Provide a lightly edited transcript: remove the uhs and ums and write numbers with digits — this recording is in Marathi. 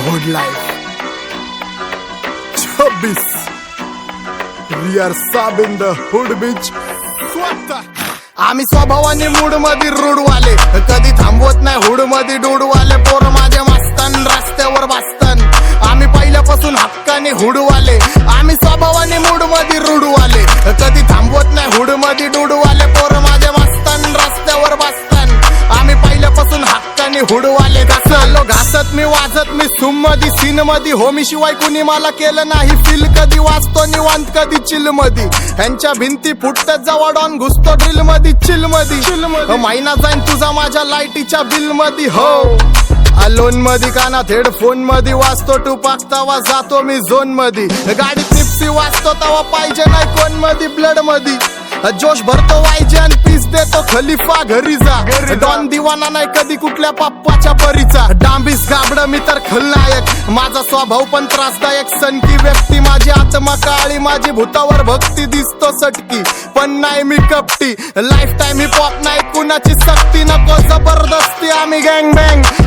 होड लाईफ 26 वी आर साब इन द हुड बीच स्वतः आम्ही स्वभावाने मूड मध्ये रूडवाले कधी थांबवत नाही हुड मध्ये डूडवाले पोर माझे मस्तन रस्त्यावर बसतन आम्ही पहिल्यापासून हक्काने हुडवाले आम्ही स्वभावाने मूड मध्ये रूडवाले कधी थांबवत नाही हुड मध्ये डूडवाले पोर माझे मस्तन रस्त्यावर बसतन आम्ही पहिल्यापासून हक्काने हुडवाले घासलो घासत मी वाजत मी सुम मध्ये सीन मध्ये होमी शिवाय कुणी मला केलं नाही फील कधी वाचतो निवांत कधी चिल मध्ये ह्यांच्या भिंती फुटतात जेव्हा डॉन घुसतो ड्रिल मध्ये चिल मध्ये महिना जाईन तुझा माझ्या लाईटीच्या बिल मध्ये हो अलोन मध्ये कानात हेडफोन मध्ये वाचतो टू पाकतावा जातो मी झोन मध्ये गाडीत निप्सी वाचतो तवा पाहिजे नाही कोण मध्ये ब्लड मध्ये जोश भरतो वायजे आणि पीस देतो खलिफा घरी जा डॉन दिवाना नाही कधी कुठल्या पप्पाच्या परीचा डांबीस गाबड मी तर खलनायक माझा स्वभाव पण त्रासदायक सनकी व्यक्ती माझी आत्मा काळी माझी भूतावर भक्ती दिसतो सटकी पण नाही मी कपटी लाईफ टाइम हिप हॉप नाही कुणाची सक्ती नको जबरदस्ती आम्ही गँग बँग